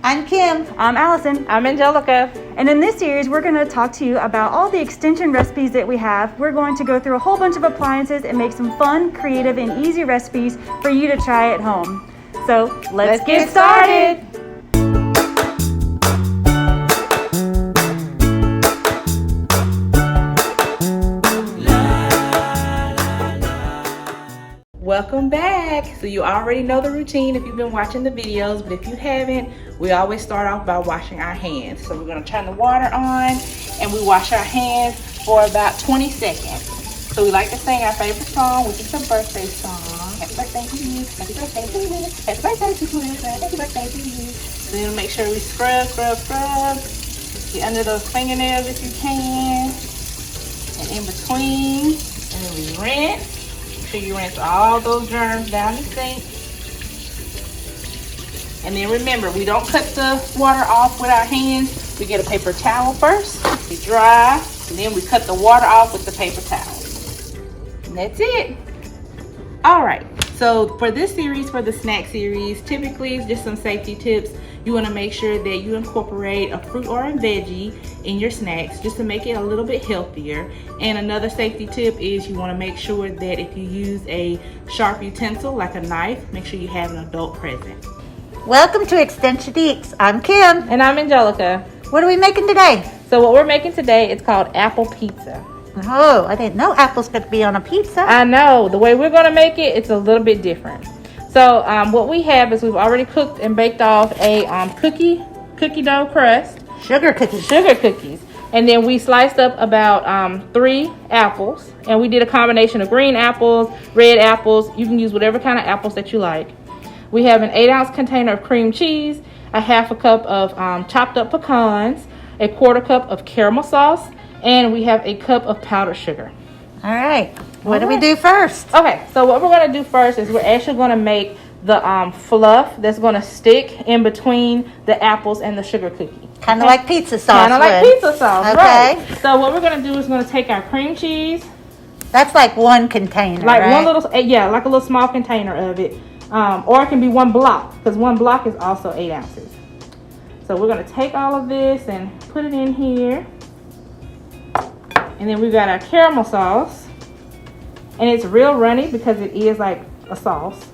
I'm Kim. I'm Allison. I'm Angelica. And in this series, we're going to talk to you about all the extension recipes that we have. We're going to go through a whole bunch of appliances and make some fun, creative, and easy recipes for you to try at home. So let's get started. Welcome back. So you already know the routine if you've been watching the videos, but if you haven't, we always start off by washing our hands. So we're going to turn the water on and we wash our hands for about 20 seconds. So we like to sing our favorite song, which is a birthday song. Happy birthday to you, happy birthday to you, happy birthday to you, happy birthday to you. So then make sure we scrub. Get under those fingernails if you can. And in between, and then we rinse. Make sure you rinse all those germs down the sink. And then remember, we don't cut the water off with our hands. We get a paper towel first. We dry, and then we cut the water off with the paper towel. And that's it. All right, so for this series, for the snack series, typically it's just some safety tips. You want to make sure that you incorporate a fruit or a veggie in your snacks just to make it a little bit healthier. And another safety tip is you want to make sure that if you use a sharp utensil like a knife, make sure you have an adult present. Welcome to Extension Geeks. I'm Kim. And I'm Angelica. What are we making today? So what we're making today is called apple pizza. Oh, I didn't know apples could be on a pizza. I know. The way we're going to make it, it's a little bit different. So what we have is we've already cooked and baked off a cookie dough crust. Sugar cookies. And then we sliced up about 3 apples. And we did a combination of green apples, red apples. You can use whatever kind of apples that you like. We have an 8-ounce container of cream cheese, a half a cup of chopped up pecans, a quarter cup of caramel sauce, and we have a cup of powdered sugar. All right. What do we do first? Okay, so what we're going to do first is we're actually going to make the fluff that's going to stick in between the apples and the sugar cookie. Kind of like pizza sauce. Pizza sauce, okay. Right. So what we're going to do is going to take our cream cheese. That's like one container, like right? one little, yeah, like a little small container of it. Or it can be one block, because one block is also 8 ounces. So we're going to take all of this and put it in here. And then we've got our caramel sauce. And it's real runny because it is like a sauce.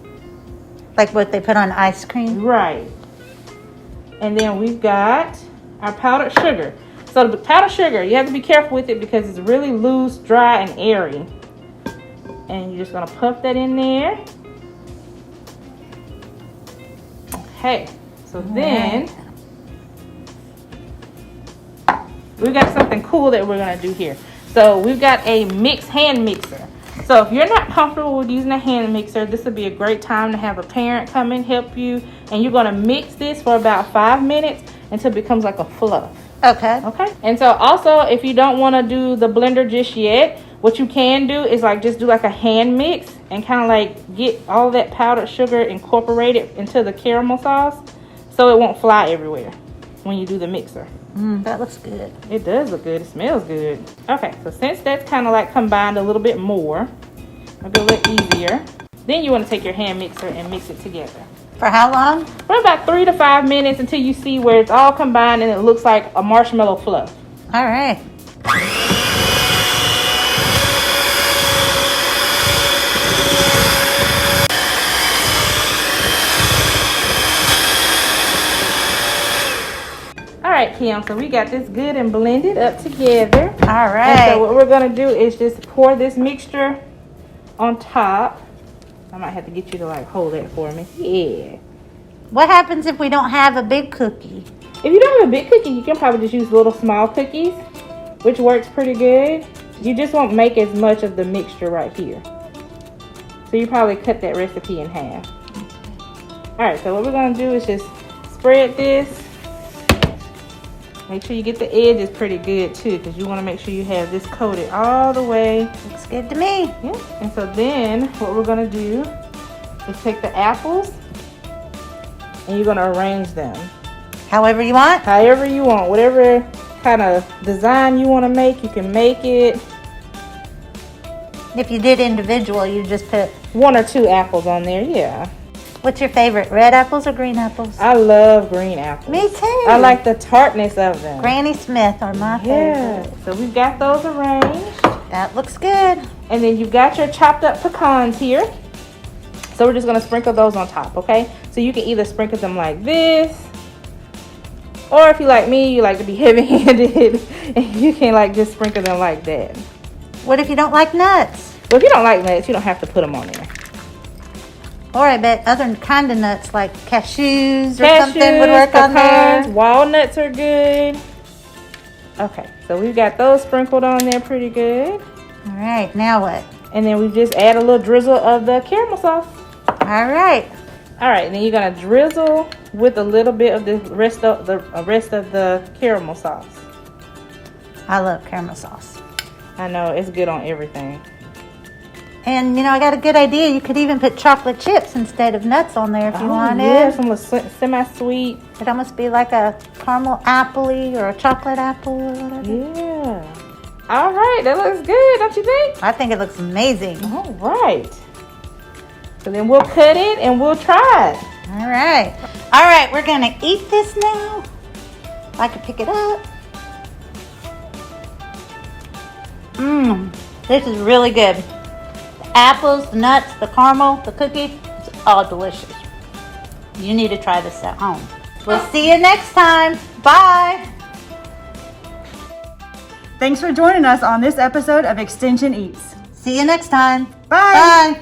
Like what they put on ice cream? Right. And then we've got our powdered sugar. So the powdered sugar, you have to be careful with it because it's really loose, dry, and airy. And you're just going to puff that in there. Okay. So then we've got something cool that we're going to do here. So we've got a hand mixer. So if you're not comfortable with using a hand mixer, this would be a great time to have a parent come and help you. And you're going to mix this for about 5 minutes until it becomes like a fluff. Okay. Okay. And so also, if you don't want to do the blender just yet, what you can do is like just do like a hand mix and kind of like get all that powdered sugar incorporated into the caramel sauce so it won't fly everywhere when you do the mixer. That looks good. It does look good. It smells good. Okay, so since that's kind of like combined a little bit more, maybe a little easier, then you want to take your hand mixer and mix it together. For how long? For about 3 to 5 minutes until you see where it's all combined and it looks like a marshmallow fluff. All right. Alright, Kim, so we got this good and blended up together. All right. And so what we're going to do is just pour this mixture on top. I might have to get you to like hold that for me. Yeah. What happens if we don't have a big cookie? If you don't have a big cookie, you can probably just use little small cookies, which works pretty good. You just won't make as much of the mixture right here. So you probably cut that recipe in half. Alright, so what we're going to do is just spread this. Make sure you get the edges pretty good too, because you want to make sure you have this coated all the way. Looks good to me. Yeah. And so then what we're going to do is take the apples and you're going to arrange them. However you want? However you want. Whatever kind of design you want to make, you can make it. If you did individual, you just put 1 or 2 apples on there, yeah. What's your favorite, red apples or green apples? I love green apples. Me too. I like the tartness of them. Granny Smith are my Yeah. favorite. So we've got those arranged. That looks good. And then you've got your chopped up pecans here. So we're just gonna sprinkle those on top, okay? So you can either sprinkle them like this, or if you like me, you like to be heavy-handed, and you can like just sprinkle them like that. What if you don't like nuts? But if you don't like nuts, you don't have to put them on there. Or I bet other kind of nuts like cashews or something would work on pecans, there. walnuts are good. Okay, so we've got those sprinkled on there pretty good. All right, now what? And then we just add a little drizzle of the caramel sauce. All right. All right, and then you're gonna drizzle with a little bit of the rest of the caramel sauce. I love caramel sauce. I know it's good on everything. And you know, I got a good idea. You could even put chocolate chips instead of nuts on there if you wanted. Yeah, some semi-sweet. It'd almost be like a caramel apple-y or a chocolate apple or whatever. Yeah. All right, that looks good, don't you think? I think it looks amazing. All right. So then we'll cut it and we'll try it. All right. All right, we're going to eat this now. If I could pick it up. This is really good. The apples, the nuts, the caramel, the cookie, it's all delicious. You need to try this at home. We'll see you next time. Bye. Thanks for joining us on this episode of Extension Eats. See you next time. Bye. Bye.